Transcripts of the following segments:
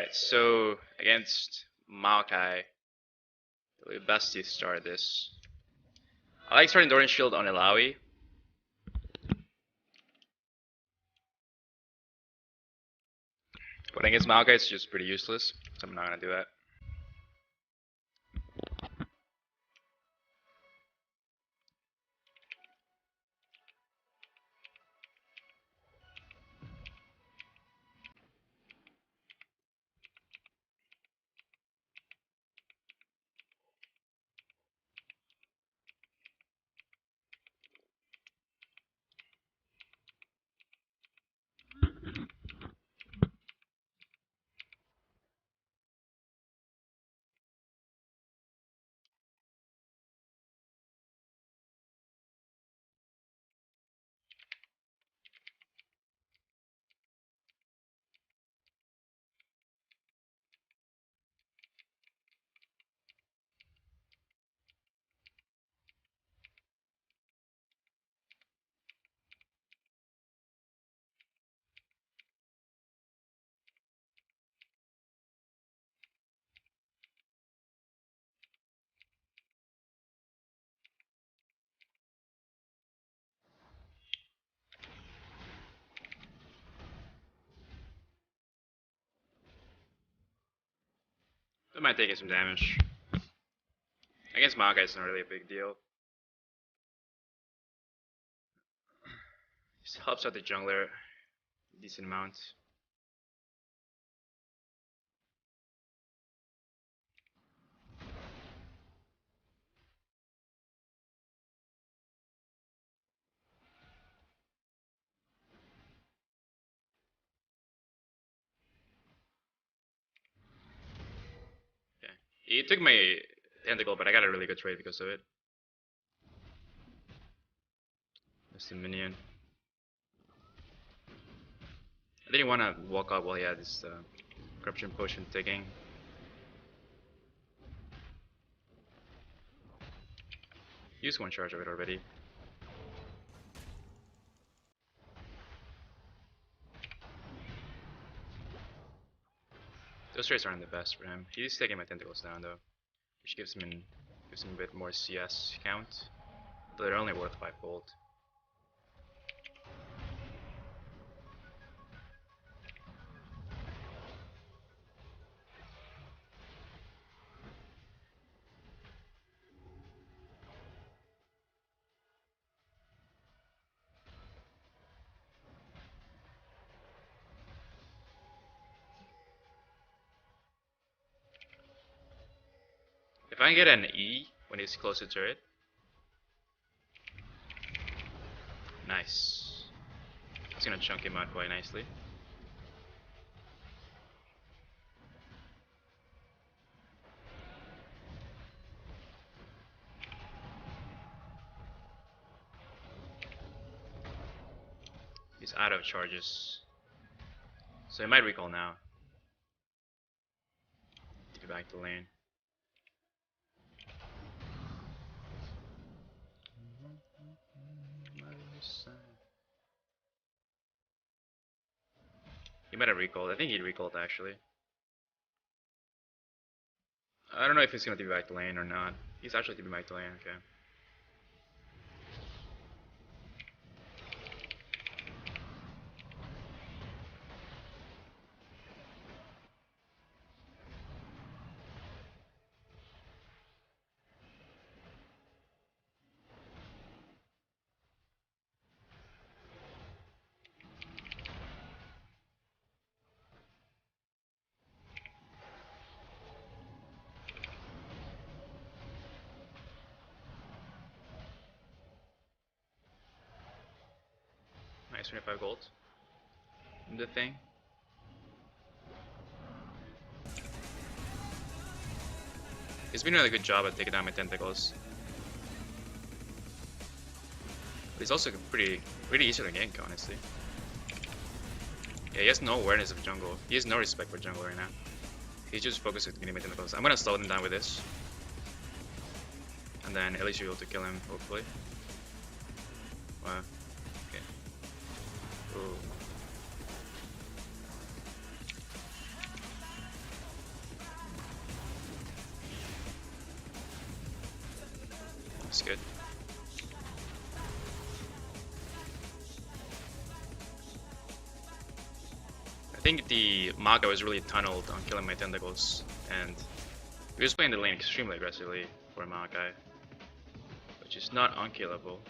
Alright, so against Maokai, it would be best to start this. I like starting Doran Shield on Illaoi. But against Maokai, it's just pretty useless, so I'm not gonna do that. That might take some damage. Against Maokai, it's not really a big deal. Just helps out the jungler a decent amount. Okay. He took my tentacle, but I got a really good trade because of it. That's the minion. I didn't want to walk out while he had this corruption potion taking. Use one charge of it already. Those trades aren't the best for him. He's taking my tentacles down though, which gives him a bit more CS count. Though they're only worth 5 gold. If I can get an E when he's close to turret. Nice. It's gonna chunk him out quite nicely. He's out of charges. So he might recall now. Get back to lane. He might have recalled. I think he recalled actually. I don't know if he's gonna TP back to lane or not. He's actually TP back to lane, okay. Nice 25 gold. The thing. He's been doing a good job at taking down my tentacles. But he's also pretty easy to gank, honestly. Yeah, he has no awareness of jungle. He has no respect for jungle right now. He's just focused on getting my tentacles. I'm gonna slow him down with this. And then at least you'll be able to kill him, hopefully. Wow. Okay. Ooh. It's good. I think the Maokai was really tunneled on killing my tentacles, and he was playing the lane extremely aggressively for Maokai, which is not unkillable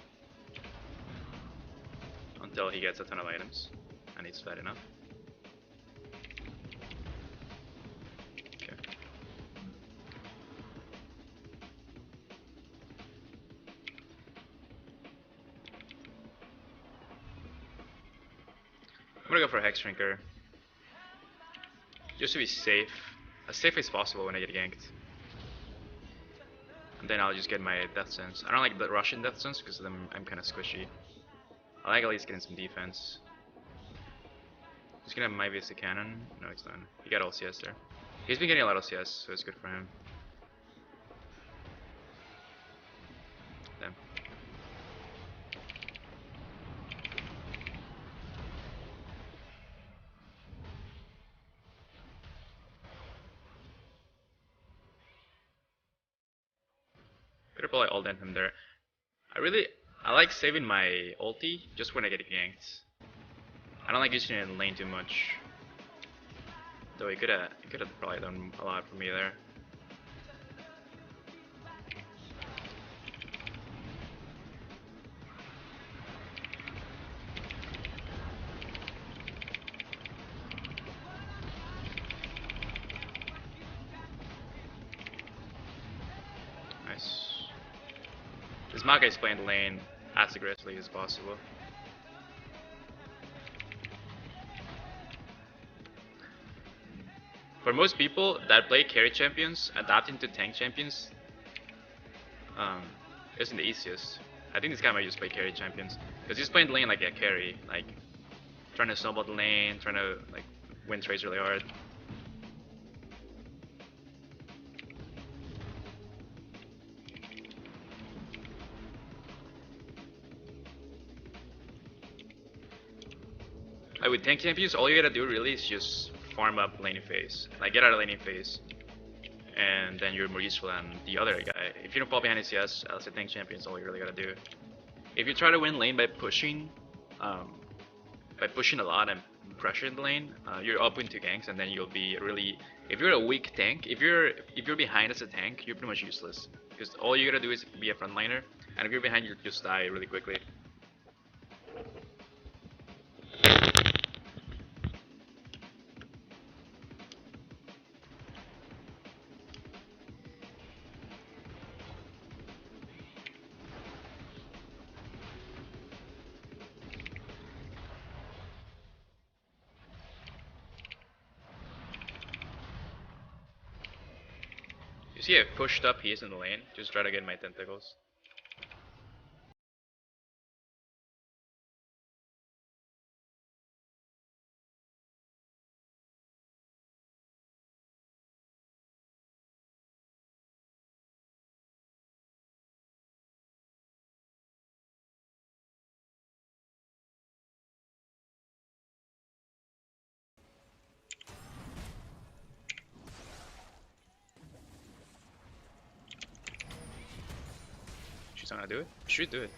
until he gets a ton of items, and he's fat enough. Okay. I'm gonna go for a Hex Shrinker, just to be safe, as safe as possible when I get ganked. And then I'll just get my Death Sense. I don't like the Russian Death Sense because then I'm kind of squishy. I like at least getting some defense. He's gonna have my basic cannon. No, he's not. He got LCS there. He's been getting a lot of CS, so it's good for him. Damn. Better probably all dent him there. I like saving my ulti just when I get ganked. I don't like using it in lane too much. Though he could have probably done a lot for me there. Nice. This Maokai's playing the lane as aggressively as possible. For most people that play carry champions, adapting to tank champions isn't the easiest. I think this guy might just play carry champions because he's playing the lane like a carry, like trying to snowball the lane, trying to like win trades really hard. With tank champions, all you gotta do really is just farm up laning phase. Like get out of laning phase, and then you're more useful than the other guy. If you don't fall behind ACS, I'll say tank champions all you really gotta do. If you try to win lane by pushing a lot and pressuring the lane, you're up into ganks, and then you'll be really. If you're a weak tank, if you're behind as a tank, you're pretty much useless because all you gotta do is be a frontliner, and if you're behind, you just die really quickly. You see how pushed up he is in the lane? Just try to get my tentacles. She's not gonna do it? Should do it.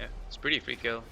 Yeah, it's pretty free kill.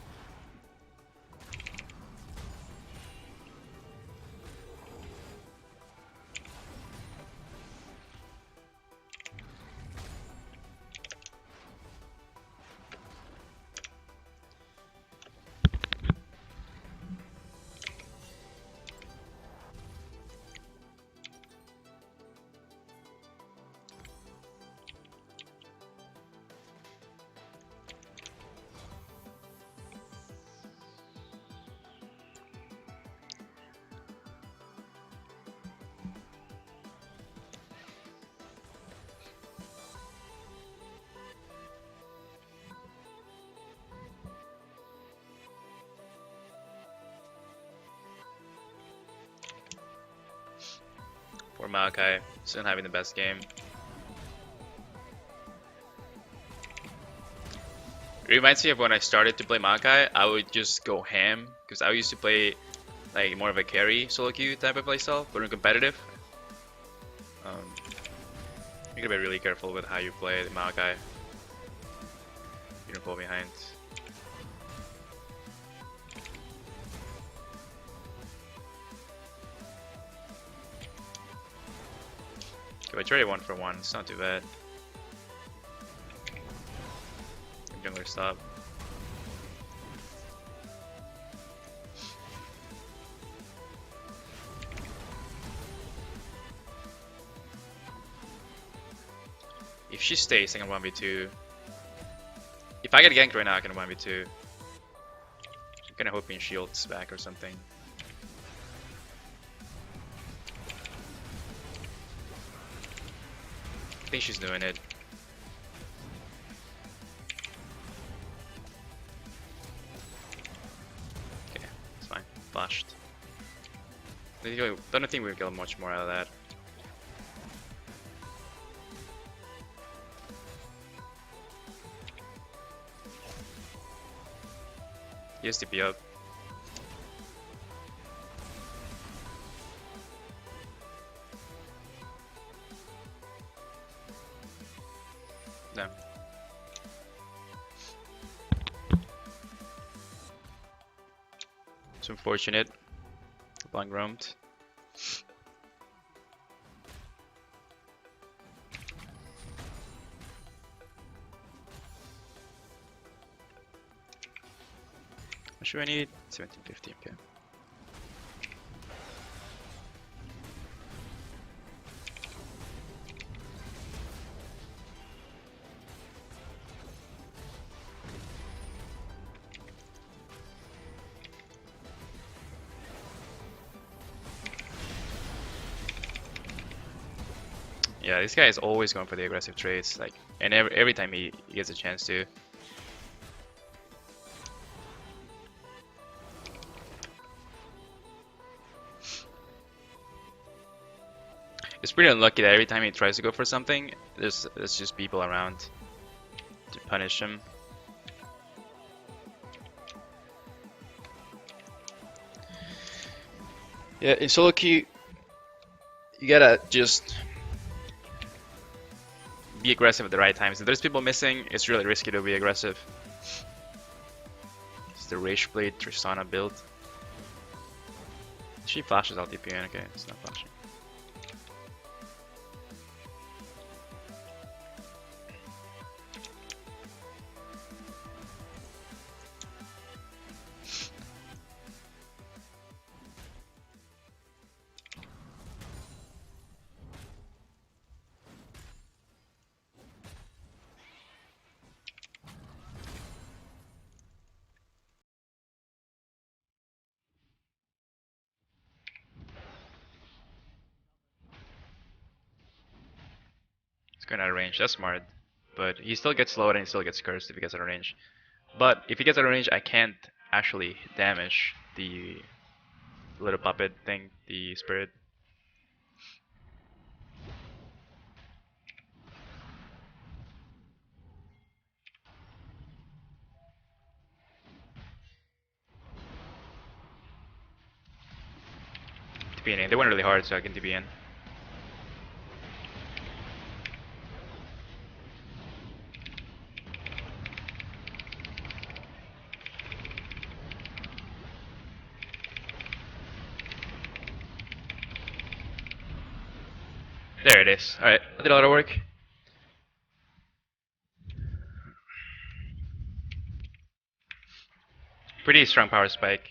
Poor Maokai, still having the best game. It reminds me of when I started to play Maokai, I would just go ham, because I used to play like more of a carry solo queue type of playstyle, but in competitive. You gotta be really careful with how you play the Maokai. You don't fall behind. Okay, I tried it 1-for-1, it's not too bad. Jungler stop. If she stays, I can 1v2. If I get ganked right now, I can 1v2. I'm kinda hoping shields back or something. I think she's doing it. Okay, it's fine. Flashed. Don't think we'll get much more out of that. He has TP up. No. It's unfortunate. Blind roamed. What should I need? 1750, okay. Yeah, this guy is always going for the aggressive trades, like, and every time he gets a chance to. It's pretty unlucky that every time he tries to go for something, there's just people around to punish him. Yeah, in solo queue, you gotta just be aggressive at the right times. If there's people missing, it's really risky to be aggressive. It's the Rage Blade Tristana build. She flashes out DPN, okay, it's not flashing. Going out of range, that's smart. But he still gets slowed and he still gets cursed if he gets out of range. But if he gets out of range, I can't actually damage the little puppet thing, the spirit. TP in. They went really hard, so I can TP in. There it is. Alright, I did a lot of work. Pretty strong power spike.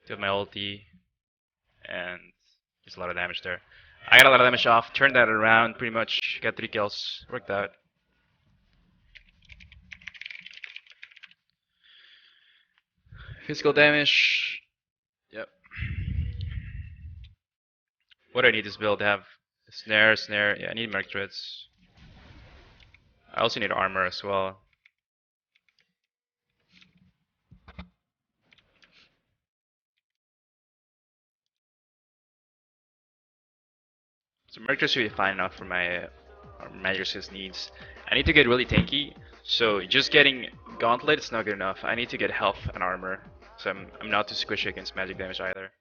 Did my ulti. And just a lot of damage there. I got a lot of damage off, turned that around pretty much, got 3 kills, worked out. Physical damage. Yep. What do I need this build to have? Snare. Yeah, I need Merc Treads. I also need armor as well. So Merc Treads should be fine enough for my Magic Resist needs. I need to get really tanky, so just getting Gauntlet is not good enough. I need to get health and armor, so I'm not too squishy against magic damage either.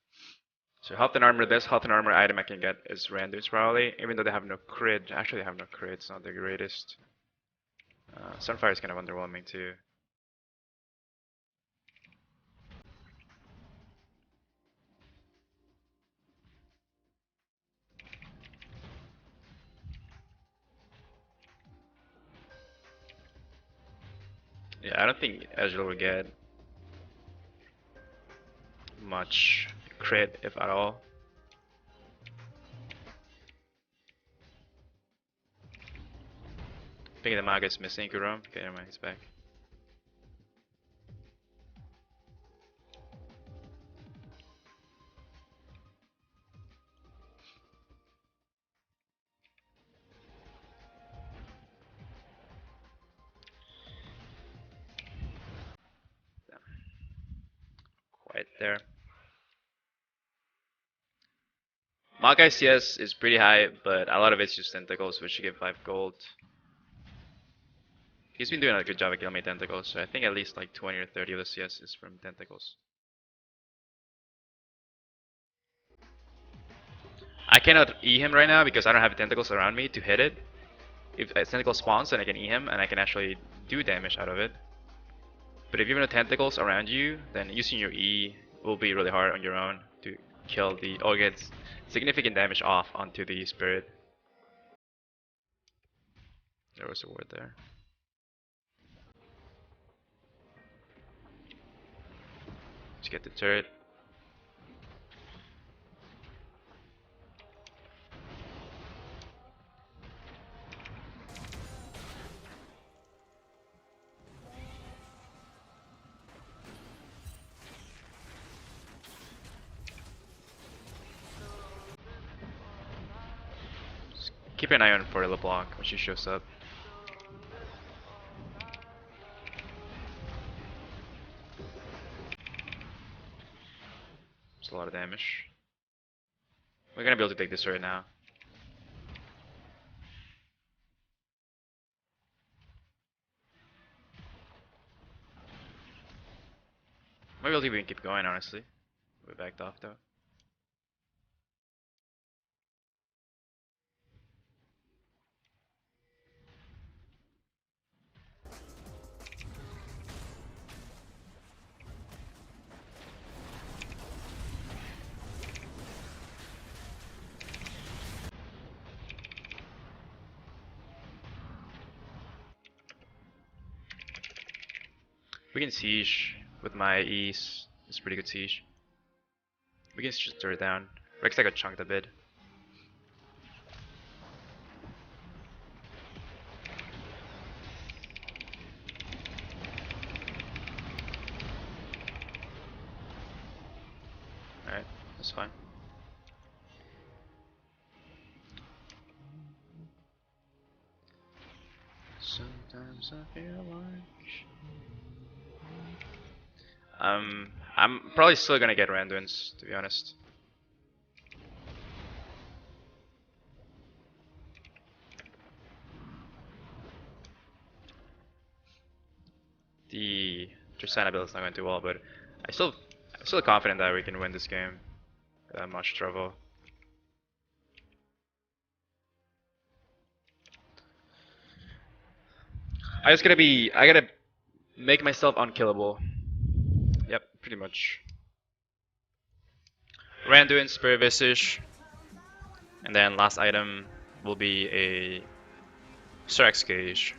So health and armor, best health and armor item I can get is randoms probably, even though they have no crit. Actually, they have no crit, it's not the greatest. Sunfire is kind of underwhelming too. Yeah, I don't think Ezreal will get much crit, if at all. I think the Maga is missing Kurom. Okay, never mind, he's back. Quiet there. Maokai CS is pretty high, but a lot of it's just tentacles, which you get 5 gold. He's been doing a good job at killing me tentacles, so I think at least like 20 or 30 of the CS is from tentacles. I cannot E him right now because I don't have tentacles around me to hit it. If a tentacle spawns, then I can E him and I can actually do damage out of it. But if you have no tentacles around you, then using your E will be really hard on your own to kill the or get significant damage off onto the spirit. There was a word there. Let's get the turret. Just keep an eye on for LeBlanc when she shows up. It's a lot of damage. We're gonna be able to take this right now. Maybe we'll even keep going, honestly. We backed off though. We can siege with my E's. It's pretty good siege. We can just throw it down. Rex got chunked a bit. Alright, that's fine. Sometimes I feel like I'm probably still gonna get Randuin's, to be honest. The Tristana build is not going too well, but I'm still confident that we can win this game without much trouble. I gotta make myself unkillable. Yep, pretty much. Randuin, Spirit Visage, and then last item will be a Syrax Cage.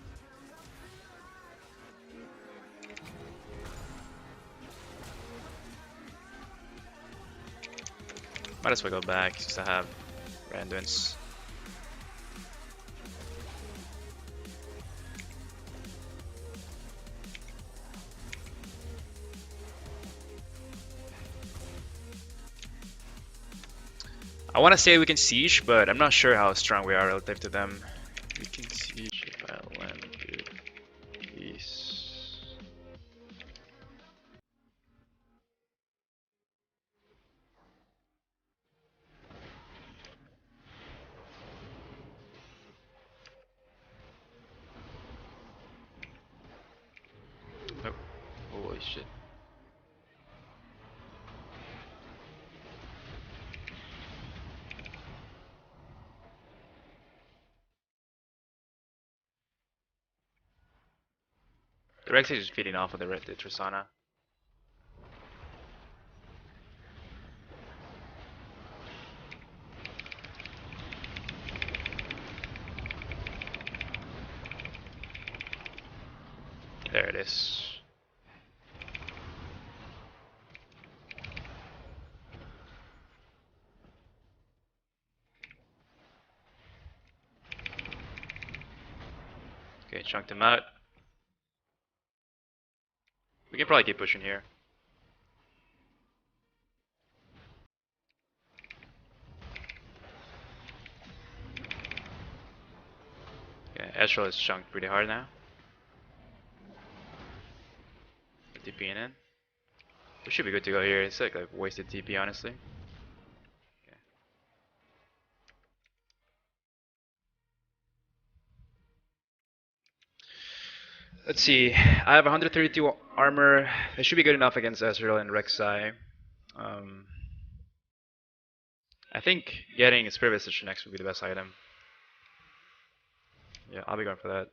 Might as well go back since I have Randuin's. I want to say we can siege, but I'm not sure how strong we are relative to them. We can siege if I land good. Peace. Oh, holy shit. The Rex is feeding off of the Tristana. There it is. Okay, chunked him out. We can probably keep pushing here. Yeah, Astral is chunked pretty hard now. TPing in. We should be good to go here. It's like a wasted TP, honestly. Okay. Let's see. I have 132 armor. It should be good enough against Ezreal and Rek'Sai. I think getting Spirit Visage next would be the best item. Yeah, I'll be going for that.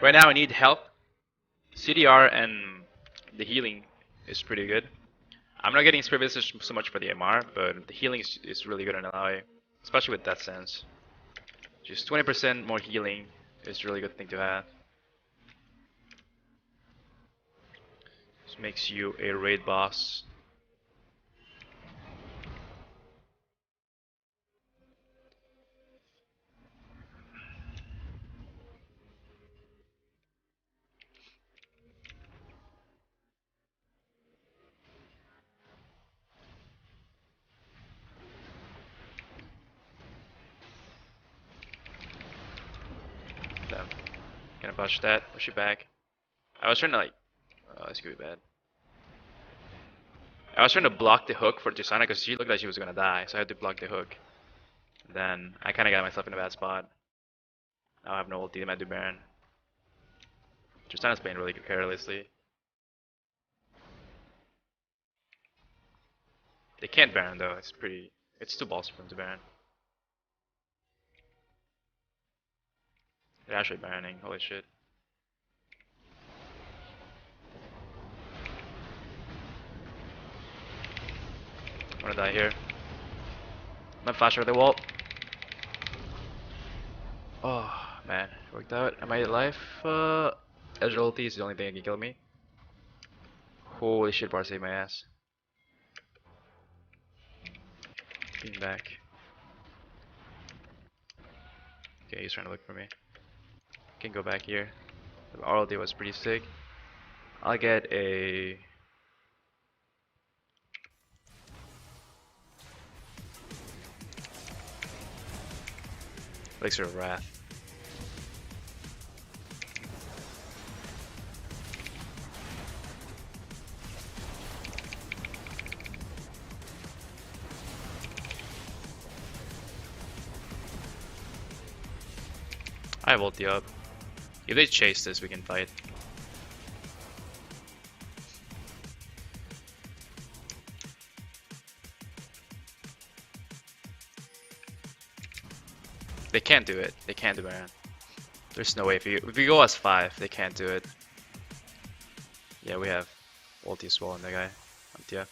Right now I need help. CDR and the healing is pretty good. I'm not getting Spirit Visage so much for the MR, but the healing is really good on Illaoi, especially with Death Sense. Just 20% more healing is a really good thing to have. This makes you a raid boss. Damn. Gonna push that, push it back. I was trying to like, oh, this could be bad. I was trying to block the hook for Tristana because she looked like she was gonna die, so I had to block the hook. Then I kind of got myself in a bad spot. Now I have no ulti, I might do Baron. Tristana's playing really carelessly. They can't Baron though, it's too ballsy for them to Baron. They're actually Baroning, holy shit. I'm gonna die here. I'm gonna flash over the wall. Oh man, worked out. Am I alive? Ezreal ulti is the only thing that can kill me. Holy shit, bar saved my ass. Being back. Okay, he's trying to look for me. Can go back here. The ulti was pretty sick. I'll get a Elixir of Wrath. I have ulti up. If they chase this, we can fight. They can't do it. They can't do Baron. There's no way. If we go as 5, they can't do it. Yeah, we have ulti as well on that guy. On TF.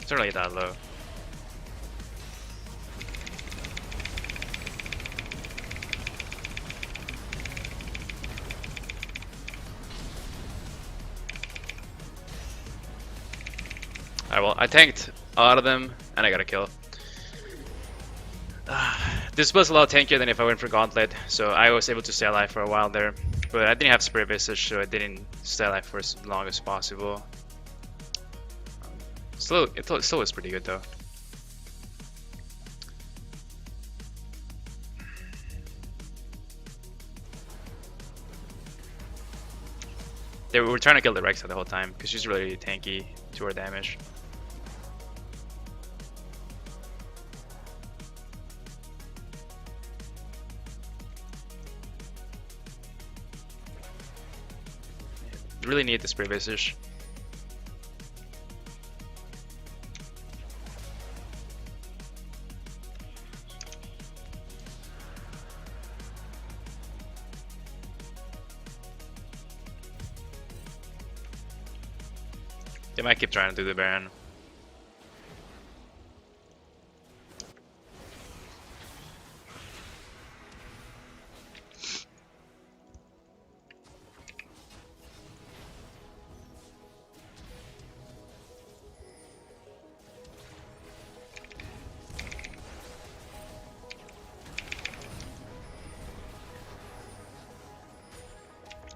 It's not really that low. Alright, well, I tanked a lot of them, and I got a kill. This was a lot tankier than if I went for Gauntlet, so I was able to stay alive for a while there. But I didn't have Spirit Visage, so I didn't stay alive for as long as possible. It still was pretty good though. They were trying to kill the Rexa the whole time because she's really tanky to her damage. You really need this Previsage. They might keep trying to do the Baron.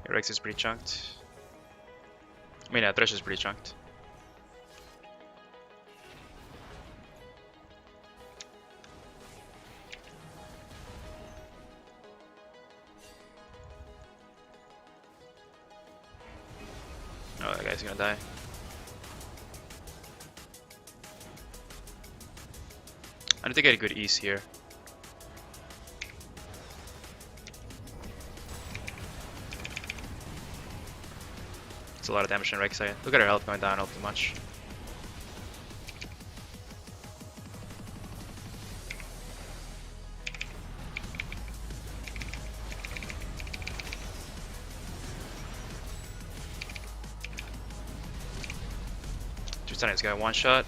Rex is pretty chunked. I mean, yeah, Thresh is pretty chunked. Oh, that guy's gonna die. I need to get a good ease here. It's a lot of damage in Rek'Sai. Look at her health going down all too much. Tristan's got one shot.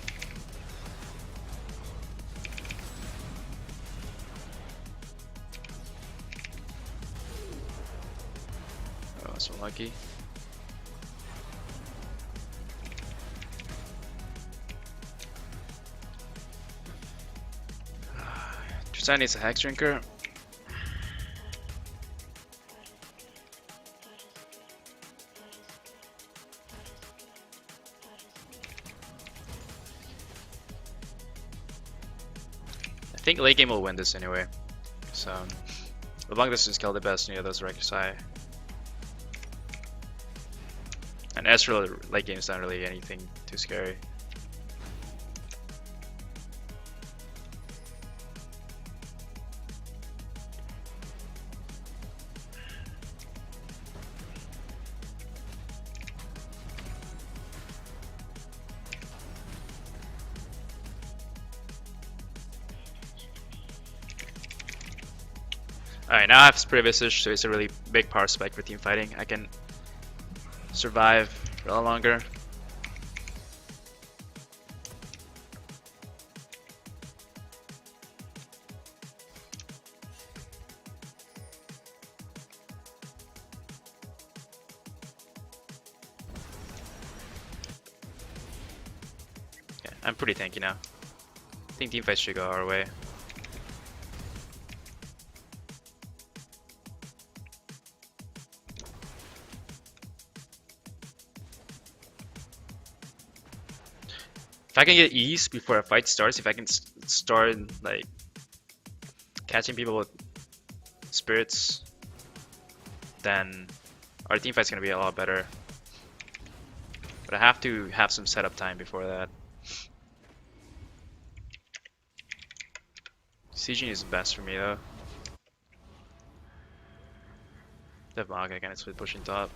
Oh, so lucky. Tristan needs a Hex Drinker. I think late game will win this anyway. So, as long as this kill the best near those Rek'Sai. And Ezreal late game is not really anything too scary. Alright, now I have Spirit Visage, so it's a really big power spike for team fighting. I can survive for a lot longer. Yeah, I'm pretty tanky now. I think team fights should go our way. If I can get ease before a fight starts, if I can start like catching people with spirits, then our team fight's gonna be a lot better. But I have to have some setup time before that. Sieging is best for me though. They have Maokai kind of pushing top.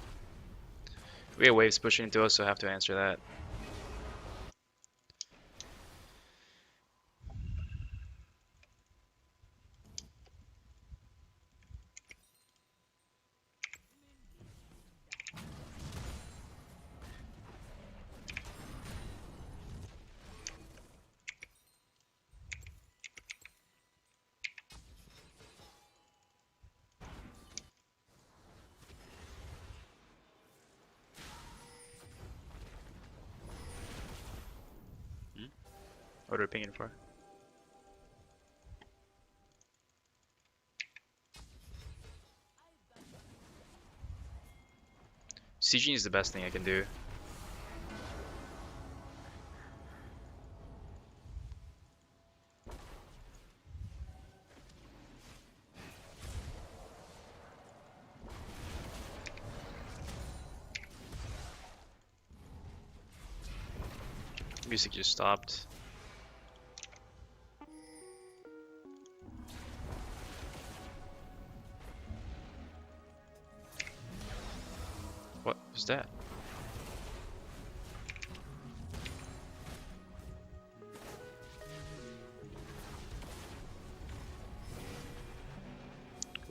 We have waves pushing into us, so I have to answer that. What are we pinging for? Sieging is the best thing I can do. Music just stopped. What was that?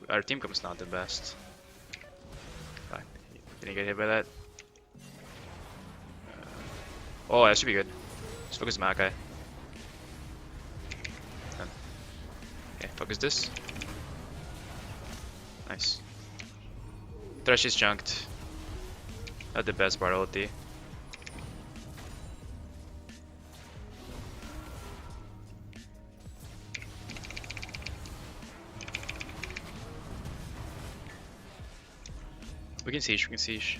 Our team comp is not the best. Fine. Didn't get hit by that. Oh, that should be good. Let's focus Maokai. Okay, focus this. Nice. Thresh is junked. Not the best part ulti. We can siege, we can siege.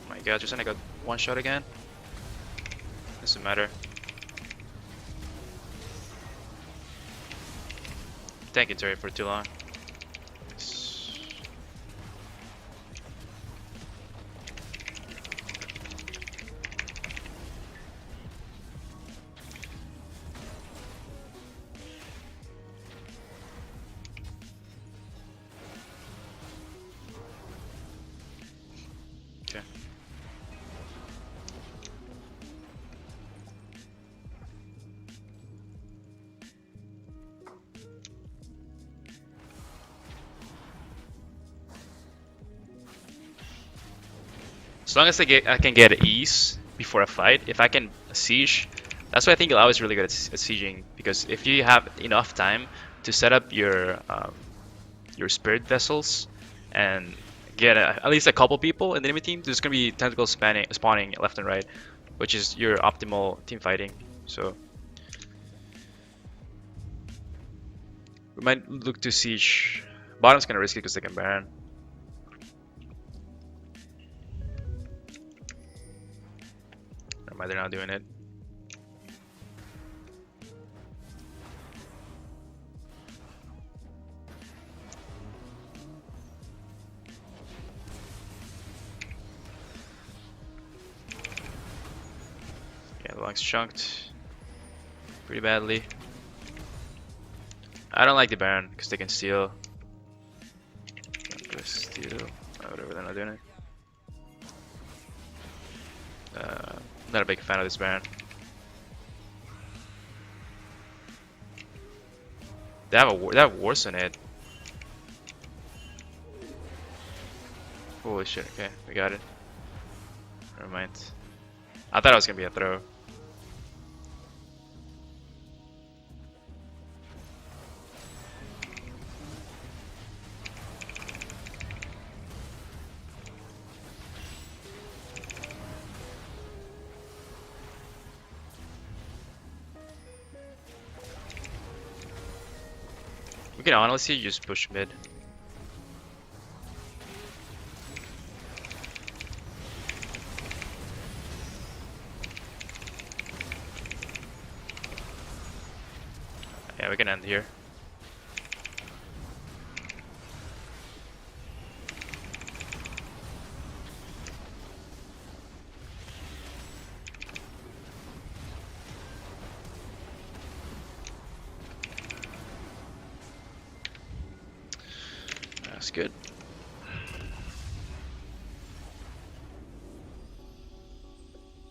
Oh my god, just I got one shot again. Doesn't matter. Tanking turret for too long. Okay. As long as I can get ease before a fight, if I can siege, that's why I think Illaoi is really good at sieging, because if you have enough time to set up your spirit vessels and get at least a couple people in the enemy team, there's gonna be tentacles spawning left and right, which is your optimal team fighting. So we might look to siege. Bottom's kind of risky because they can Baron. Never mind, they're not doing it. Yeah, the long's chunked pretty badly. I don't like the Baron because they can steal. Steal. Whatever, they're not doing it. Not a big fan of this Baron. They have Wars on it. Holy shit! Okay, we got it. Never mind. I thought it was gonna be a throw. We can honestly just push mid. Yeah, we can end here. That's good.